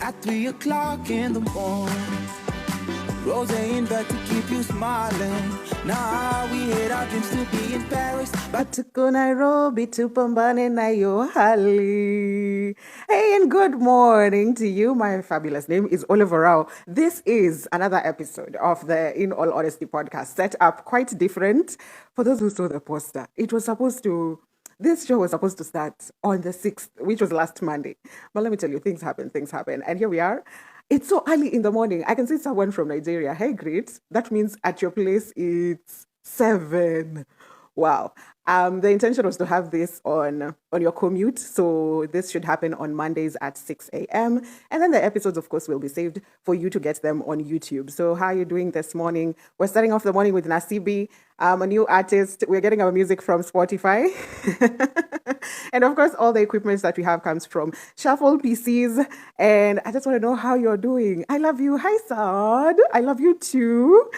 at 3 o'clock in the morning. Rose in bed to keep you smiling. Now we hit our dreams to be in Paris, but to go Nairobi to pambane na yo hali. Hey, and good morning to you. My fabulous name is Orawo. This is another episode of the In All Honesty podcast, set up quite different. For those who saw the poster, this show was supposed to start on the 6th, which was last Monday. But let me tell you, things happen. And here we are. It's so early in the morning. I can see someone from Nigeria. Hey, great. That means at your place it's 7. Wow. The intention was to have this on your commute. So this should happen on Mondays at 6 a.m. And then the episodes, of course, will be saved for you to get them on YouTube. So how are you doing this morning? We're starting off the morning with Nasibi, a new artist. We're getting our music from Spotify. And of course, all the equipment that we have comes from Shuffle PCs. And I just want to know how you're doing. I love you. Hi, Saad. I love you too.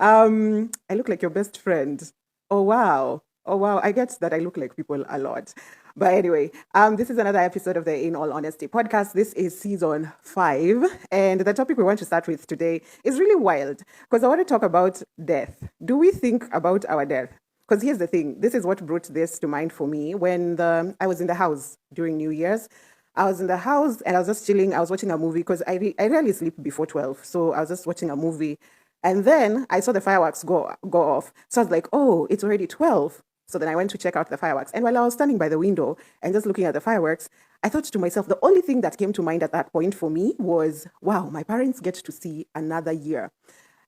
I look like your best friend. Oh, wow. I get that I look like people a lot. But anyway, this is another episode of the In All Honesty podcast. This is season 5. And the topic we want to start with today is really wild because I want to talk about death. Do we think about our death? Because here's the thing. This is what brought this to mind for me when I was in the house during New Year's. I was in the house and I was just chilling. I was watching a movie because I rarely sleep before 12. So I was just watching a movie. And then I saw the fireworks go off. So I was like, oh, it's already 12. So then I went to check out the fireworks. And while I was standing by the window and just looking at the fireworks, I thought to myself, the only thing that came to mind at that point for me was, wow, my parents get to see another year.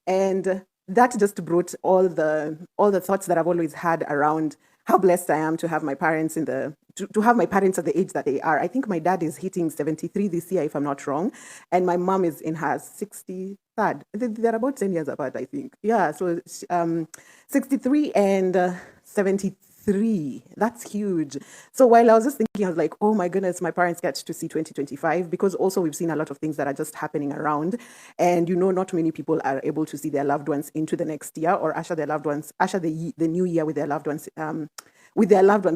And that just brought all the thoughts that I've always had around how blessed I am to have my parents to have my parents at the age that they are. I think my dad is hitting 73 this year, if I'm not wrong. And my mom is in her 63rd. They're about 10 years apart, I think. Yeah, so 63 and 73. That's huge. So while I was just thinking, I was like, oh my goodness, my parents get to see 2025 because also we've seen a lot of things that are just happening around. And not many people are able to see their loved ones into the next year or usher the new year with their loved ones.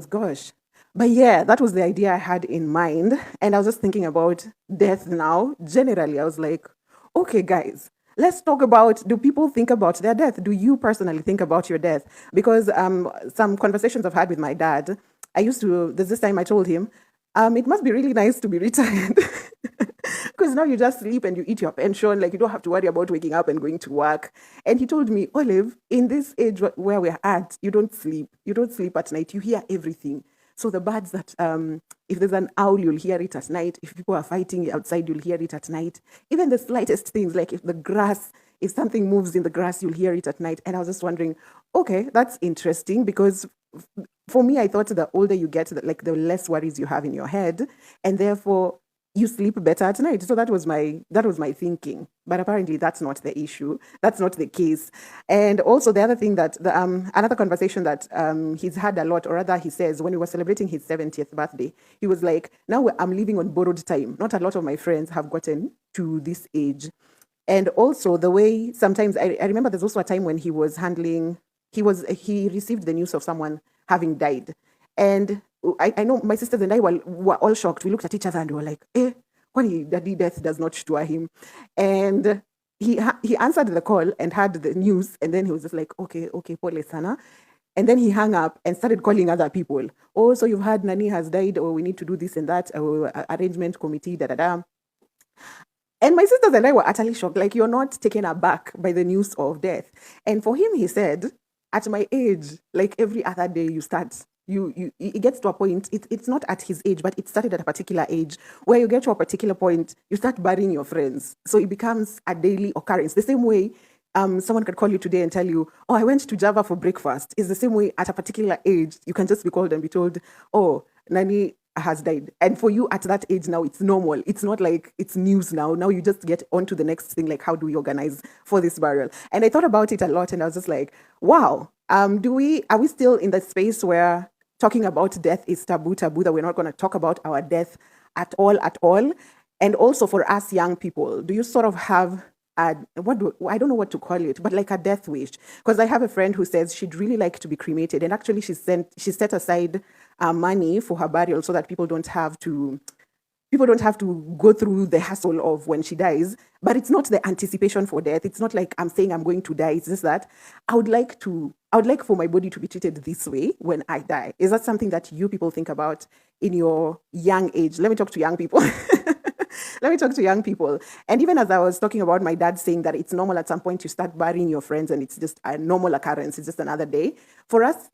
Gosh. But yeah, that was the idea I had in mind. And I was just thinking about death now. Generally, I was like, okay, guys, let's talk about, do people think about their death? Do you personally think about your death? Because some conversations I've had with my dad, there's this time I told him, it must be really nice to be retired. Because now you just sleep and you eat your pension. Like you don't have to worry about waking up and going to work. And he told me, Olive, in this age where we're at, you don't sleep. You don't sleep at night. You hear everything. So the birds that, if there's an owl, you'll hear it at night. If people are fighting outside, you'll hear it at night. Even the slightest things, like if something moves in the grass, you'll hear it at night. And I was just wondering, okay, that's interesting because for me, I thought the older you get, the less worries you have in your head. And therefore, you sleep better at night. So that was my thinking. But apparently that's not the issue. That's not the case. And also the other thing that another conversation that he's had a lot, or rather he says when he was celebrating his 70th birthday, he was like, now I'm living on borrowed time. Not a lot of my friends have gotten to this age. And also the way sometimes I remember there's also a time when he received the news of someone having died. And I know my sisters and I were all shocked. We looked at each other and we were like, when daddy death does not stir him. And he answered the call and had the news. And then he was just like, okay, pole sana. And then he hung up and started calling other people. Oh, so you've heard Nani has died, or we need to do this and that, or arrangement committee, da. And my sisters and I were utterly shocked. Like, you're not taken aback by the news of death. And for him, he said, at my age, like every other day you start, it gets to a point, it's not at his age, but it started at a particular age where you get to a particular point, you start burying your friends. So it becomes a daily occurrence. The same way someone could call you today and tell you, oh, I went to Java for breakfast. It's the same way at a particular age, you can just be called and be told, oh, Nani has died. And for you at that age now, it's normal. It's not like it's news now. Now you just get on to the next thing, like how do we organize for this burial? And I thought about it a lot and I was just like, wow, are we still in the space where talking about death is taboo, that we're not going to talk about our death at all? And also for us young people, do you sort of have I don't know what to call it, but like a death wish? Because I have a friend who says she'd really like to be cremated, and actually she set aside money for her burial so that people don't have to people don't have to go through the hassle of when she dies, but it's not the anticipation for death. It's not like I'm saying I'm going to die. It's just that I would like for my body to be treated this way when I die. Is that something that you people think about in your young age? Let me talk to young people. Let me talk to young people. And even as I was talking about my dad saying that it's normal at some point to start burying your friends and it's just a normal occurrence, it's just another day. For us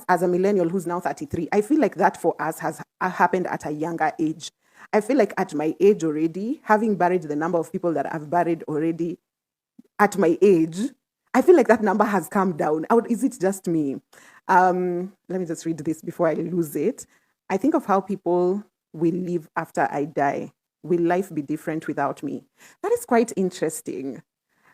as a millennial who's now 33, I feel like that for us has happened at a younger age. I feel like at my age already, having buried the number of people that I've buried already at my age, I feel like that number has come down. Is it just me? Let me just read this before I lose it. I think of how people will live after I die. Will life be different without me? That is quite interesting.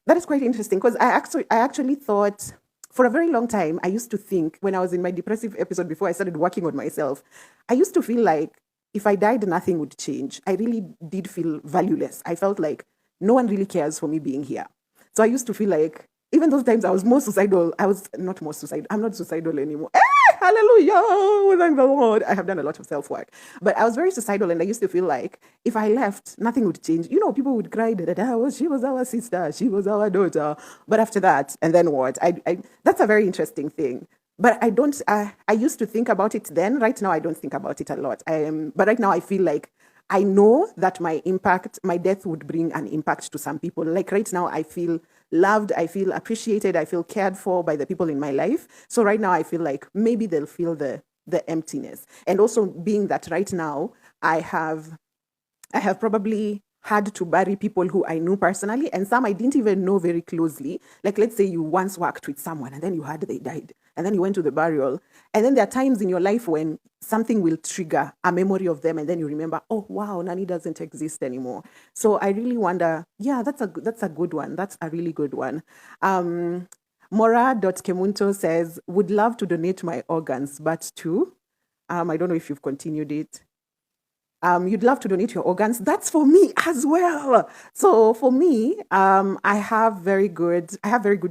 That is quite interesting because I actually thought for a very long time, I used to think when I was in my depressive episode before I started working on myself, I used to feel like if I died, nothing would change. I really did feel valueless. I felt like no one really cares for me being here. So I used to feel like even those times I was more suicidal. I was not more suicidal. I'm not suicidal anymore. Hallelujah. Oh, thank the Lord. I have done a lot of self work. But I was very suicidal and I used to feel like if I left, nothing would change. You know, people would cry that she was our sister, she was our daughter. But after that, and then what? That's a very interesting thing. But I don't, I used to think about it then. Right now, I don't think about it a lot. But right now, I feel like I know that my death would bring an impact to some people. Like right now, I feel loved, I feel appreciated, I feel cared for by the people in my life. So right now, I feel like maybe they'll feel the emptiness. And also being that right now, I have probably had to bury people who I knew personally and some I didn't even know very closely. Like, let's say you once worked with someone and then they died and then you went to the burial. And then there are times in your life when something will trigger a memory of them and then you remember, oh, wow, Nani doesn't exist anymore. So I really wonder, yeah, that's a good one. That's a really good one. Mora.kemunto says, would love to donate my organs, but to, I don't know if you've continued it. You'd love to donate your organs. That's for me as well. So for me, I have very good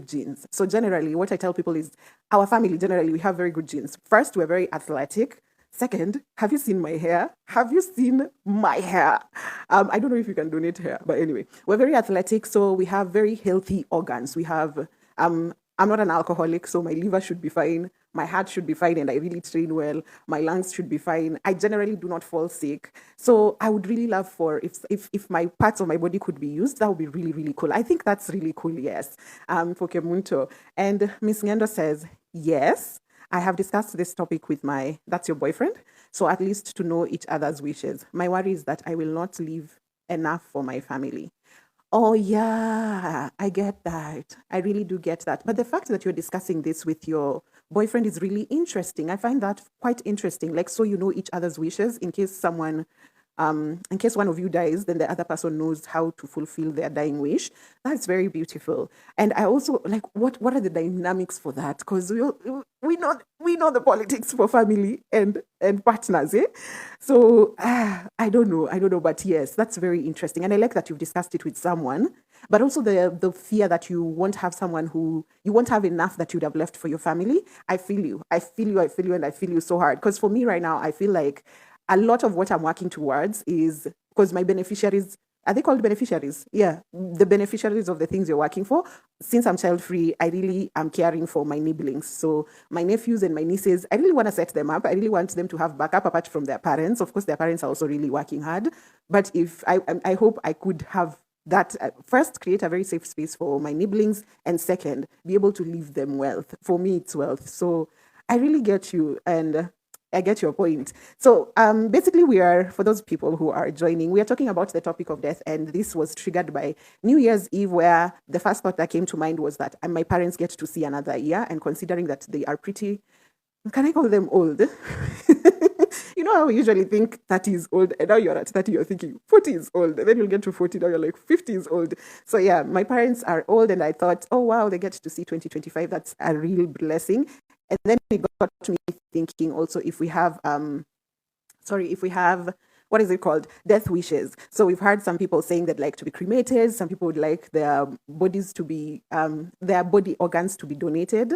genes. So generally, what I tell people is our family, generally, we have very good genes. First, we're very athletic. Second, have you seen my hair? Have you seen my hair? I don't know if you can donate hair, but anyway, we're very athletic. So we have very healthy organs. We have, I'm not an alcoholic, so my liver should be fine. My heart should be fine, and I really train well. My lungs should be fine. I generally do not fall sick. So I would really love for if my parts of my body could be used, that would be really, really cool. I think that's really cool, yes. For Kemunto. And Miss Ngendo says, yes, I have discussed this topic with that's your boyfriend. So at least to know each other's wishes. My worry is that I will not leave enough for my family. Oh, yeah, I get that. I really do get that. But the fact that you're discussing this with your boyfriend is really interesting. I find that quite interesting. Like, so you know each other's wishes in case one of you dies, then the other person knows how to fulfill their dying wish. That's very beautiful. And I also like what are the dynamics for that? Because we know the politics for family and partners, eh? So I don't know, but yes, that's very interesting. And I like that you've discussed it with someone, but also the fear that you won't have you won't have enough that you'd have left for your family. I feel you, and I feel you so hard. Because for me right now, I feel like a lot of what I'm working towards is because my beneficiaries, are they called beneficiaries? Yeah, the beneficiaries of the things you're working for. Since I'm child free, I really am caring for my nibblings. So my nephews and my nieces, I really want to set them up. I really want them to have backup apart from their parents. Of course, their parents are also really working hard. But if I hope I could have that first create a very safe space for my nibblings, and second, be able to leave them wealth. For me, it's wealth. So I really get you, and I get your point. So basically for those people who are joining, we are talking about the topic of death, and this was triggered by New Year's Eve, where the first thought that came to mind was that my parents get to see another year, and considering that they are pretty, can I call them old? You know how we usually think 30 is old, and now you're at 30, you're thinking 40 is old, and then you'll get to 40, now you're like 50 is old. So yeah, my parents are old, and I thought, oh wow, they get to see 2025. That's a real blessing. And then it got me thinking also if we have, what is it called? Death wishes. So we've heard some people saying that like to be cremated. Some people would like their bodies to be, their body organs to be donated.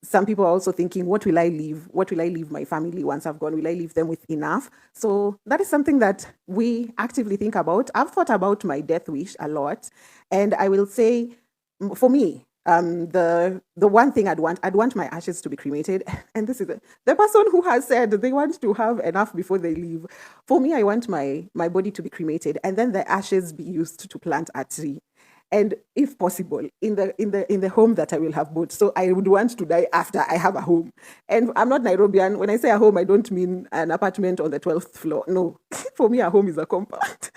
some people are also thinking, what will I leave? What will I leave my family once I've gone? Will I leave them with enough? So that is something that we actively think about. I've thought about my death wish a lot. And I will say, for me, the one thing I'd want my ashes to be cremated. And this is the person who has said they want to have enough before they leave. For me, I want my body to be cremated and then the ashes be used to plant a tree, and if possible in the home that I will have bought. So I would want to die after I have a home. And I'm not Nairobian. When I say a home, I don't mean an apartment on the 12th floor. No. For me, a home is a compound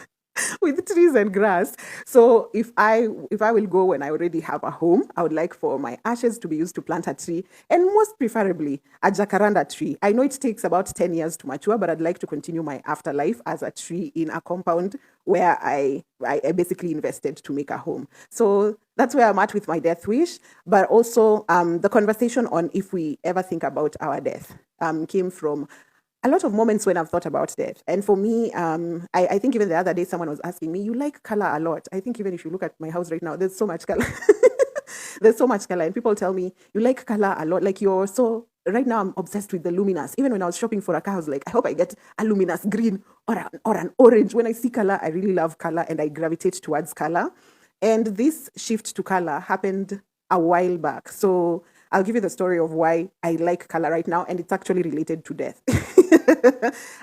with trees and grass. So if I will go when I already have a home, I would like for my ashes to be used to plant a tree, and most preferably a jacaranda tree. I know it takes about 10 years to mature, but I'd like to continue my afterlife as a tree in a compound where I basically invested to make a home. So that's where I'm at with my death wish. But also the conversation on if we ever think about our death came from a lot of moments when I've thought about death. And for me, I think even the other day, someone was asking me, you like color a lot. I think even if you look at my house right now, there's so much color. There's so much color. And people tell me, you like color a lot. Like you're so, right now I'm obsessed with the luminous. Even when I was shopping for a car, I was like, I hope I get a luminous green or an orange. When I see color, I really love color and I gravitate towards color. And this shift to color happened a while back. So I'll give you the story of why I like color right now, and it's actually related to death.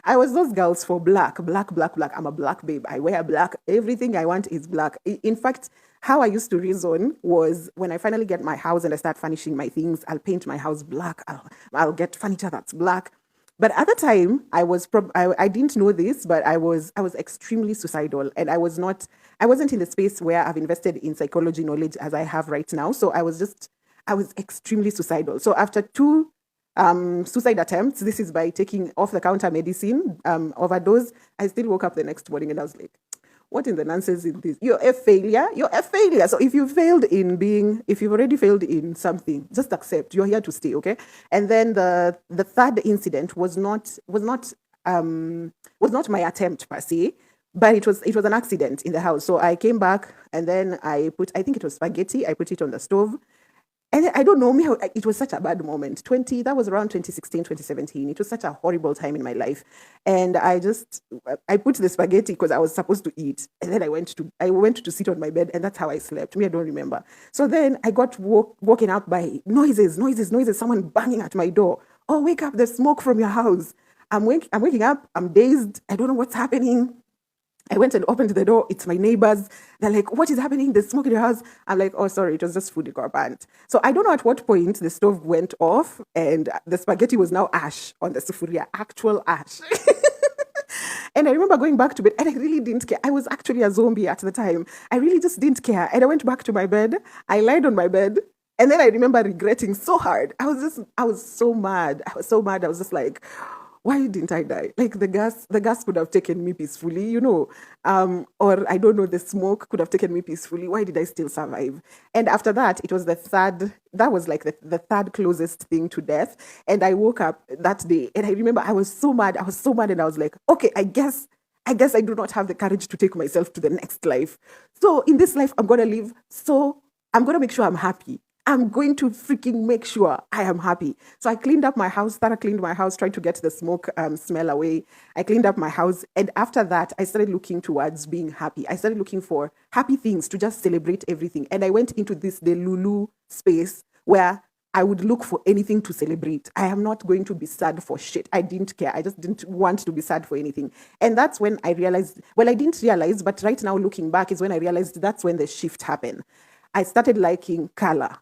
I was those girls for black, black, black, black. I'm a black babe. I wear black. Everything I want is black. In fact, how I used to reason was when I finally get my house and I start furnishing my things, I'll paint my house black. I'll get furniture that's black. But at the time, I didn't know this, but I was extremely suicidal, and I wasn't in the space where I've invested in psychology knowledge as I have right now. So I was extremely suicidal. So after two suicide attempts, this is by taking off the counter medicine, overdose, I still woke up the next morning and I was like, what in the nonsense is this? You're a failure. You're a failure. So if if you've already failed in something, just accept you're here to stay, okay? And then the third incident was not my attempt per se, but it was an accident in the house. So I came back and then I think it was spaghetti. I put it on the stove. And I don't know me, it was such a bad moment. That was around 2016, 2017. It was such a horrible time in my life. And I put the spaghetti because I was supposed to eat. And then I went to sit on my bed, and that's how I slept. Me, I don't remember. So then I got woken up by noises, someone banging at my door. Oh, wake up, there's smoke from your house. I'm waking up, I'm dazed. I don't know what's happening. I went and opened the door. It's my neighbors. They're like, what is happening? There's smoke in your house. I'm like, oh, sorry, it was just food got burnt. So I don't know at what point the stove went off and the spaghetti was now ash on the sufuria, actual ash. And I remember going back to bed and I really didn't care. I was actually a zombie at the time. I really just didn't care. And I went back to my bed. I lied on my bed. And then I remember regretting so hard. I was so mad. I was so mad. I was just like, why didn't I die? Like the gas could have taken me peacefully, or I don't know, the smoke could have taken me peacefully. Why did I still survive? And after that, it was that was like the third closest thing to death. And I woke up that day and I remember I was so mad. And I was like, okay, I guess I do not have the courage to take myself to the next life. So in this life, I'm going to live. So I'm going to make sure I'm happy. I'm going to freaking make sure I am happy. So I cleaned up my house, tried to get the smoke smell away. I cleaned up my house. And after that, I started looking towards being happy. I started looking for happy things to just celebrate everything. And I went into the Lulu space where I would look for anything to celebrate. I am not going to be sad for shit. I didn't care. I just didn't want to be sad for anything. And that's when I realized, well, I didn't realize, but right now looking back is when I realized that's when the shift happened. I started liking color.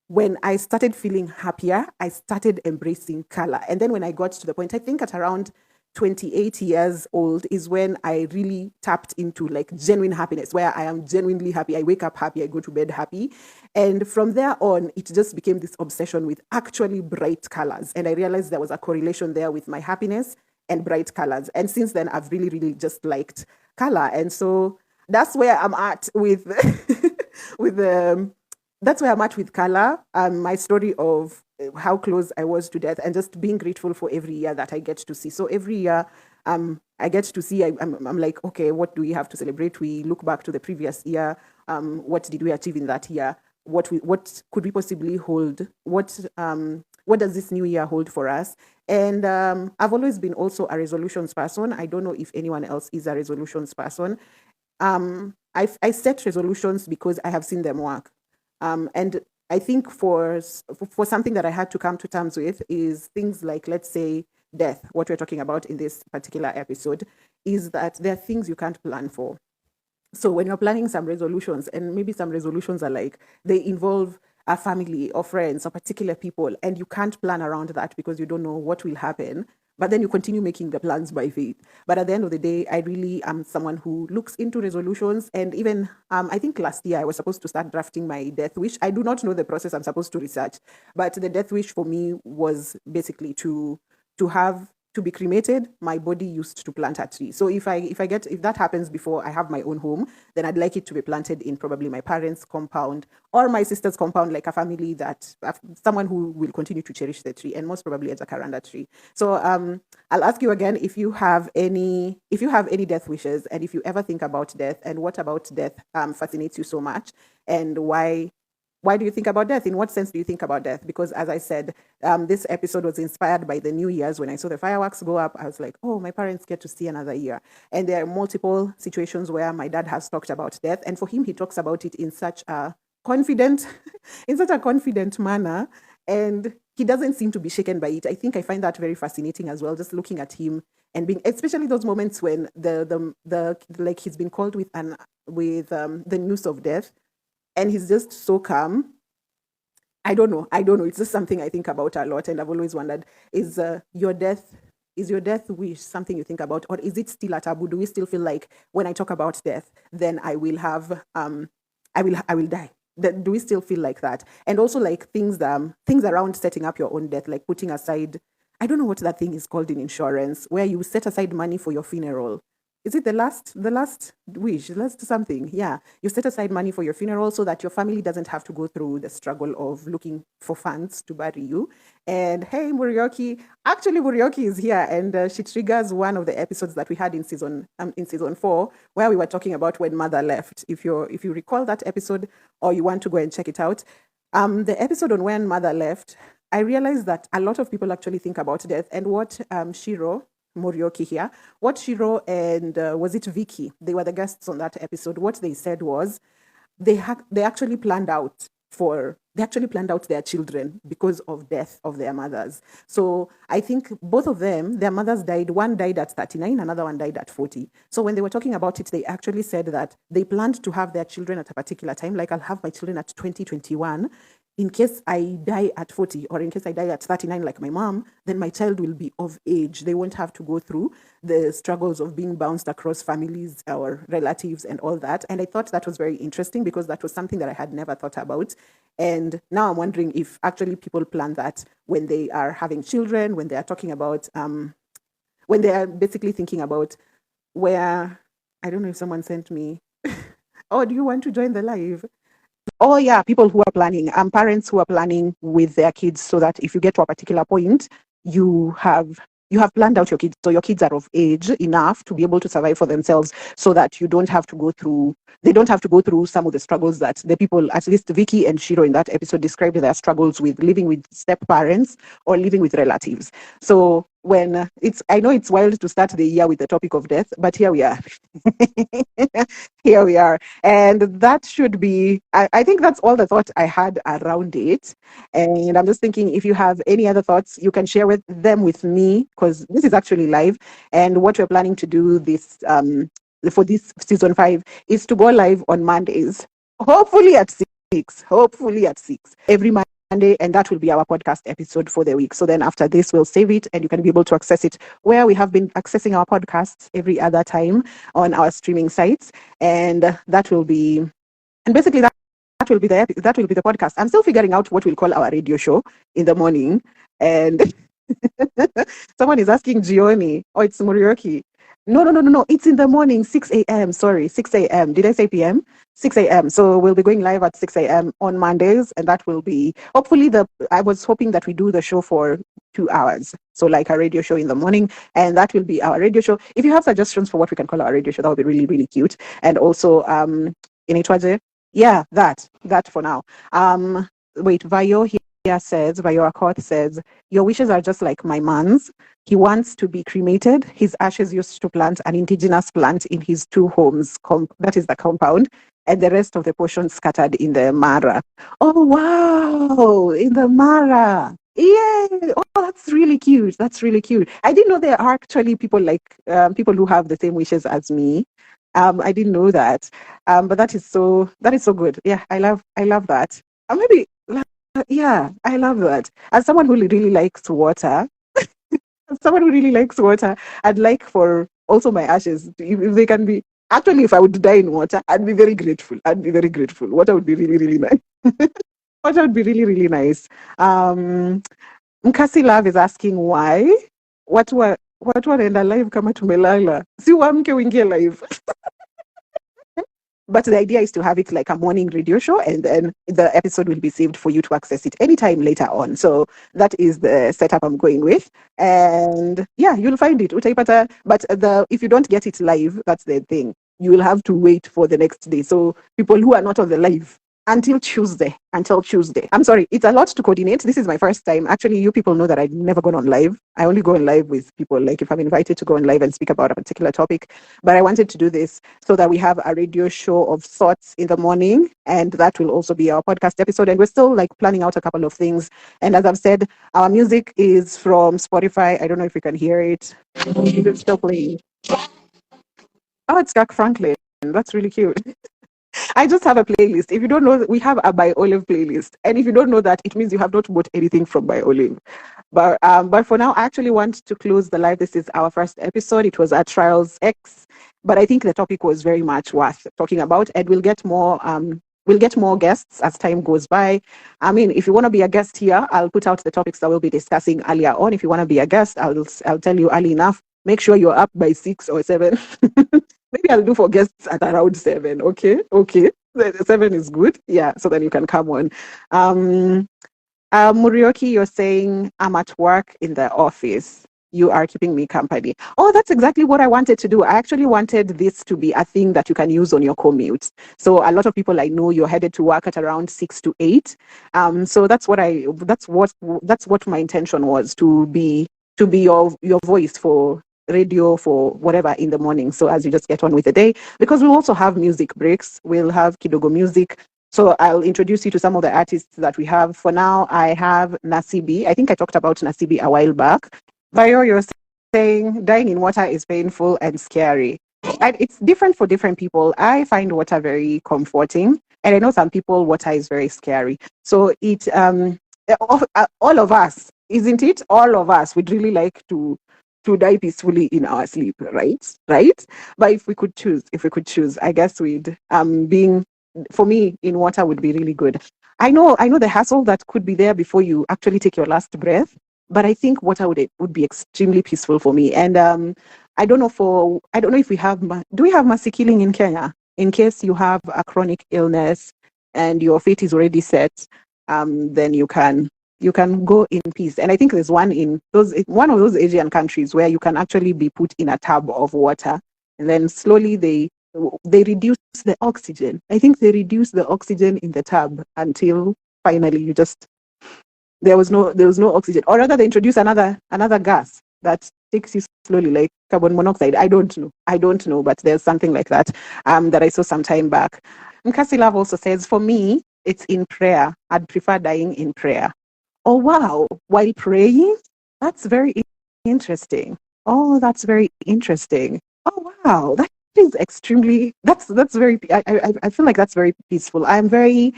When I started feeling happier, I started embracing color. And then when I got to the point, I think at around 28 years old is when I really tapped into like genuine happiness, where I am genuinely happy. I wake up happy, I go to bed happy. And from there on, it just became this obsession with actually bright colors. And I realized there was a correlation there with my happiness and bright colors. And since then, I've really, really just liked color. And so that's where I'm at with that's where I'm at with color. My story of how close I was to death and just being grateful for every year that I get to see. So every year I get to see, I'm like, okay, what do we have to celebrate? We look back to the previous year. What did we achieve in that year? what could we possibly hold, what does this new year hold for us. And I've always been also a resolutions person. I don't know if anyone else is a resolutions person. I set resolutions because I have seen them work. And I think for something that I had to come to terms with is things like, let's say, death. What we're talking about in this particular episode is that there are things you can't plan for. So when you're planning some resolutions, and maybe some resolutions are like they involve a family or friends or particular people, and you can't plan around that because you don't know what will happen. But then you continue making the plans by faith. But at the end of the day, I really am someone who looks into resolutions. And even I think last year I was supposed to start drafting my death wish. I do not know the process. I'm supposed to research, but the death wish for me was basically to be cremated. My body used to plant a tree. So if that happens before I have my own home, then I'd like it to be planted in probably my parents' compound or my sister's compound, like a family that someone who will continue to cherish the tree, and most probably a jacaranda tree. So I'll ask you again if you have any death wishes, and if you ever think about death, and what about death fascinates you so much, and why do you think about death? In what sense do you think about death? Because as I said, this episode was inspired by the New Year's. When I saw the fireworks go up, I was like, oh, my parents get to see another year. And there are multiple situations where my dad has talked about death. And for him, he talks about it in such a confident, in such a confident manner. And he doesn't seem to be shaken by it. I think I find that very fascinating as well, just looking at him and being, especially those moments when the like he's been called with the news of death, and he's just so calm. I don't know. It's just something I think about a lot, and I've always wondered: is your death wish something you think about, or is it still a taboo? Do we still feel like when I talk about death, then I will have I will die? Do we still feel like that? And also like things around setting up your own death, like putting aside. I don't know what that thing is called in insurance, where you set aside money for your funeral. Is it the last wish, last something? Yeah, you set aside money for your funeral so that your family doesn't have to go through the struggle of looking for funds to bury you. And hey, Murioki is here, and she triggers one of the episodes that we had in season 4, where we were talking about when mother left. If you recall that episode, or you want to go and check it out, the episode on when mother left, I realized that a lot of people actually think about death, and what Shiro Morioki here. What Shiro and was it Vicky? They were the guests on that episode. What they said was they actually planned out their children because of death of their mothers. So I think both of them, their mothers died. One died at 39, another one died at 40. So when they were talking about it, they actually said that they planned to have their children at a particular time. Like, I'll have my children at 2021. In case I die at 40, or in case I die at 39 like my mom, then my child will be of age. They won't have to go through the struggles of being bounced across families or relatives and all that. And I thought that was very interesting because that was something that I had never thought about. And now I'm wondering if actually people plan that when they are having children, when they are talking about, when they are basically thinking about where, I don't know if someone sent me, oh, do you want to join the live? Oh yeah, people who are planning, parents who are planning with their kids, so that if you get to a particular point, you have planned out your kids, so your kids are of age enough to be able to survive for themselves, so that they don't have to go through some of the struggles that the people, at least Vicky and Shiro in that episode, described their struggles with living with step parents or living with relatives. So I know it's wild to start the year with the topic of death, but here we are. Here we are. And that should be, I think that's all the thought I had around it. And I'm just thinking, if you have any other thoughts, you can share them with me, because this is actually live. And what we're planning to do for this season 5 is to go live on Mondays, hopefully at 6 every Monday, and that will be our podcast episode for the week. So then after this, we'll save it, and you can be able to access it where we have been accessing our podcasts every other time on our streaming sites. And that will be, and basically that will be the podcast. I'm still figuring out what we'll call our radio show in the morning. And someone is asking Gioni, oh, it's Morioki. No. It's in the morning, 6 a.m. Sorry, 6 a.m. Did I say p.m.? 6 a.m. So we'll be going live at 6 a.m. on Mondays, and that will be hopefully I was hoping that we do the show for 2 hours. So like a radio show in the morning, and that will be our radio show. If you have suggestions for what we can call our radio show, that would be really, really cute. And also, in Itwaje, Yeah, that for now. Wait, Vayo Akot says, your wishes are just like my man's. He wants to be cremated. His ashes used to plant an indigenous plant in his two homes. That is the compound, and the rest of the portion scattered in the Mara. Oh wow, in the Mara. Yay! Oh, that's really cute. That's really cute. I didn't know there are actually people like people who have the same wishes as me. I didn't know that. But that is so good. Yeah, I love that. Maybe yeah, I love that. As someone who really likes water, as someone who really likes water, I'd like for also my ashes, if they can be. Actually, if I would die in water, I'd be very grateful. I'd be very grateful. Water would be really, really nice. Water would be really, really nice. Mkasi Love is asking why. Watu wanaenda live kama tumelala. Si uamke uingie live. But the idea is to have it like a morning radio show, and then the episode will be saved for you to access it anytime later on. So that is the setup I'm going with. And yeah, you'll find it. Utaipata. But if you don't get it live, that's the thing. You will have to wait for the next day. So people who are not on the live, until Tuesday. Until Tuesday. I'm sorry, it's a lot to coordinate. This is my first time. Actually, you people know that I've never gone on live. I only go on live with people, like if I'm invited to go on live and speak about a particular topic. But I wanted to do this so that we have a radio show of sorts in the morning, and that will also be our podcast episode. And we're still like planning out a couple of things. And as I've said, our music is from Spotify. I don't know if you can hear it. It's still playing. Oh, it's Jack Franklin. That's really cute. I just have a playlist. If you don't know, we have a By Olive playlist. And if you don't know that, it means you have not bought anything from By Olive. But for now, I actually want to close the live. This is our first episode. It was at Trials X, but I think the topic was very much worth talking about, and we'll get more guests as time goes by. I mean, if you want to be a guest here, I'll put out the topics that we'll be discussing earlier on. If you want to be a guest, I'll tell you early enough. Make sure you're up by 6 or 7. Maybe I'll do for guests at around 7. Okay. The 7 is good. Yeah, so then you can come on. Murioki, you're saying I'm at work in the office. You are keeping me company. Oh, that's exactly what I wanted to do. I actually wanted this to be a thing that you can use on your commute. So a lot of people I know, you're headed to work at around 6 to 8. So that's what my intention was, to be your voice for radio for whatever in the morning. So as you just get on with the day, because we'll also have music breaks, we'll have Kidogo music. So I'll introduce you to some of the artists that we have. For now, I have Nasibi. I think I talked about Nasibi a while back. Bayo, you're saying dying in water is painful and scary. And it's different for different people. I find water very comforting, and I know some people water is very scary. So all of us, isn't it? All of us would really like to die peacefully in our sleep, right. But if we could choose, I guess we'd being for me in water would be really good. I know the hassle that could be there before you actually take your last breath, but I think water would be extremely peaceful for me. And I don't know if we have do we have mercy killing in Kenya, in case you have a chronic illness and your fate is already set. Then you can go in peace. And I think there's one of those Asian countries where you can actually be put in a tub of water, and then slowly they reduce the oxygen. I think they reduce the oxygen in the tub until finally there was no oxygen, or rather they introduce another gas that takes you slowly, like carbon monoxide. I don't know, but there's something like that that I saw some time back. Mkasi Love also says, for me, it's in prayer. I'd prefer dying in prayer. Oh wow, while praying? That's very interesting. Oh, that's very interesting. Oh wow, that is extremely. That's very. I feel like that's very peaceful. I'm very.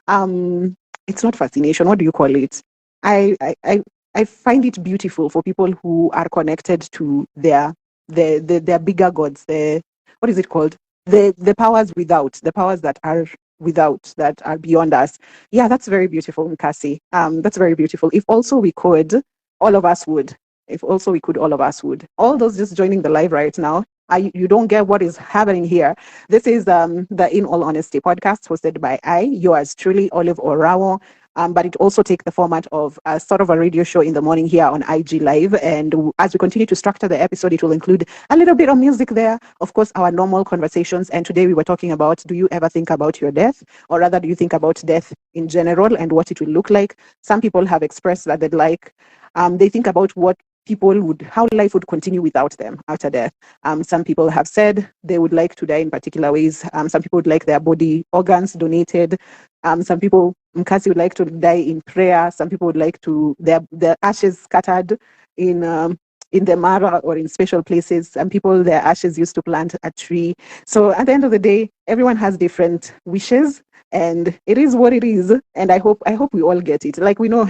It's not fascination. What do you call it? I find it beautiful for people who are connected to their bigger gods. What is it called? The powers without, the powers that are without, that are beyond us. Yeah, that's very beautiful, Nkasi. That's very beautiful. If also we could, all of us would. If also we could, all of us would. All those just joining the live right now, you don't get what is happening here. This is the In All Honesty podcast hosted by yours truly, Olive Orawo. but it also take the format of a sort of a radio show in the morning here on IG Live. And as we continue to structure the episode, it will include a little bit of music there, of course, our normal conversations. And today we were talking about, do you ever think about your death? Or rather, do you think about death in general and what it will look like? Some people have expressed that they'd like, they think about how life would continue without them after death. Some people have said they would like to die in particular ways. Some people would like their body organs donated. Some people, Mkasi, would like to die in prayer. Some people would like to their ashes scattered in the Mara or in special places. Some people, their ashes used to plant a tree. So at the end of the day, everyone has different wishes, and it is what it is. And I hope we all get it. Like we know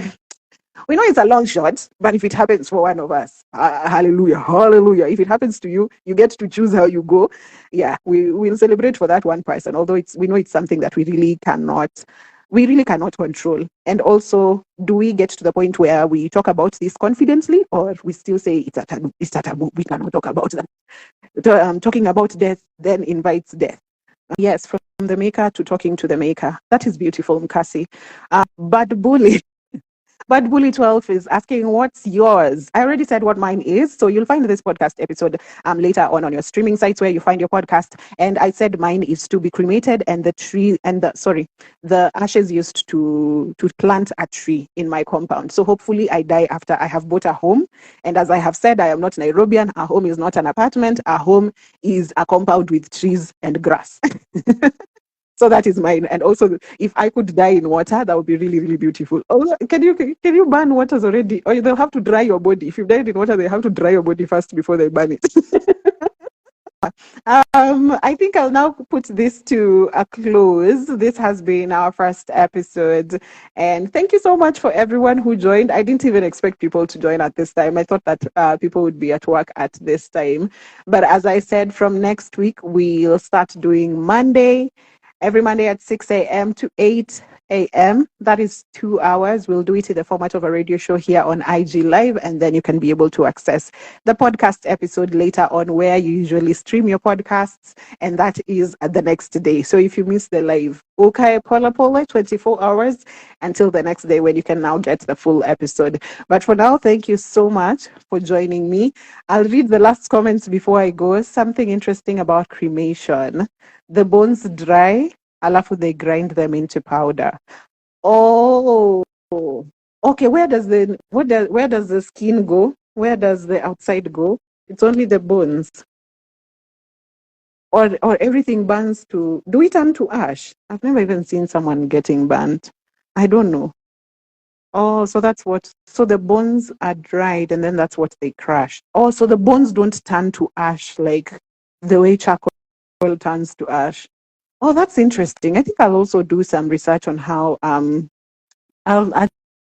it's a long shot, but if it happens for one of us, hallelujah, hallelujah. If it happens to you, you get to choose how you go. Yeah, we'll celebrate for that one person, although we know it's something that we really cannot control. And also, do we get to the point where we talk about this confidently, or we still say it's a taboo, we cannot talk about that? Talking about death then invites death. Yes, from the maker to talking to the maker. That is beautiful, Mkasi. Bad bully. But Bully 12 is asking, what's yours? I already said what mine is. So you'll find this podcast episode later on your streaming sites where you find your podcast. And I said mine is to be cremated, and the ashes used to plant a tree in my compound. So hopefully I die after I have bought a home. And as I have said, I am not Nairobian. A home is not an apartment. A home is a compound with trees and grass. So that is mine. And also, if I could die in water, that would be really, really beautiful. Oh, can you burn waters already? Or they'll have to dry your body. If you've died in water, they have to dry your body first before they burn it. I think I'll now put this to a close. This has been our first episode. And thank you so much for everyone who joined. I didn't even expect people to join at this time. I thought that people would be at work at this time. But as I said, from next week, we'll start doing every Monday at 6 a.m. to 8 a.m. That is 2 hours. We'll do it in the format of a radio show here on IG Live, and then you can be able to access the podcast episode later on where you usually stream your podcasts, and that is the next day. So if you miss the live, okay, Pola 24 hours until the next day when you can now get the full episode. But for now, thank you so much for joining me. I'll read the last comments before I go. Something interesting about cremation. The bones dry, alafu they grind them into powder. Oh, okay. Where does the skin go? Where does the outside go? It's only the bones. Or everything burns to. Do we turn to ash? I've never even seen someone getting burnt. I don't know. Oh, so that's what. So the bones are dried, and then that's what they crush. Oh, so the bones don't turn to ash like the way charcoal turns to ash. Oh, that's interesting. I think I'll also do some research on how I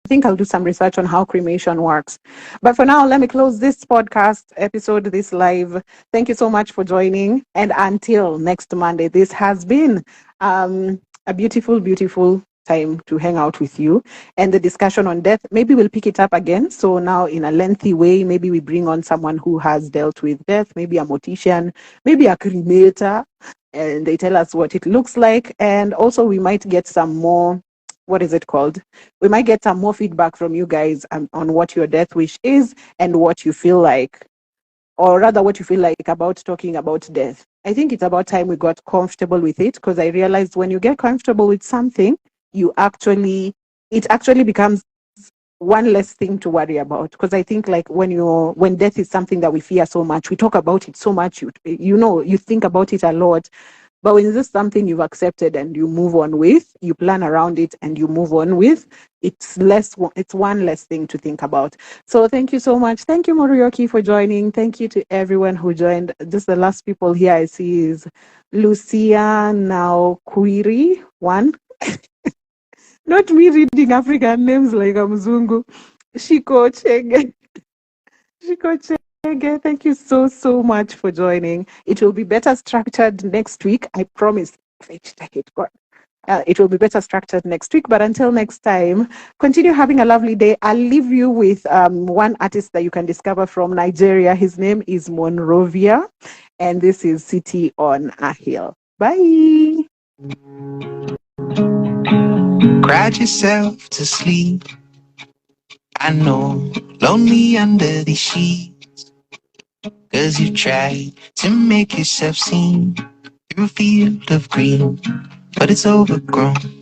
think I'll do some research on how cremation works. But for now, let me close this podcast episode, this live. Thank you so much for joining. And until next Monday, this has been a beautiful, beautiful time to hang out with you. And the discussion on death, maybe we'll pick it up again. So now in a lengthy way, maybe we bring on someone who has dealt with death, maybe a mortician, maybe a cremator, and they tell us what it looks like. And also we might get some more, what is it called? We might get some more feedback from you guys on what your death wish is and what you feel like, or rather what you feel like about talking about death. I think it's about time we got comfortable with it, because I realized when you get comfortable with something, it actually becomes one less thing to worry about. Because I think like when death is something that we fear so much, we talk about it so much, you think about it a lot. But when this is something you've accepted and you move on with, you plan around it and you move on with, it's one less thing to think about. So thank you so much. Thank you, Morioki, for joining. Thank you to everyone who joined. Just the last people here I see is Lucia Now Quiri one. Not me reading African names like a Mzungu. Shiko Chege. Thank you so much for joining. It will be better structured next week. I promise. It will be better structured next week. But until next time, continue having a lovely day. I'll leave you with one artist that you can discover from Nigeria. His name is Monrovia. And this is City on a Hill. Bye. Cried yourself to sleep. I know, lonely under these sheets. 'Cause you tried to make yourself seen through a field of green, but it's overgrown.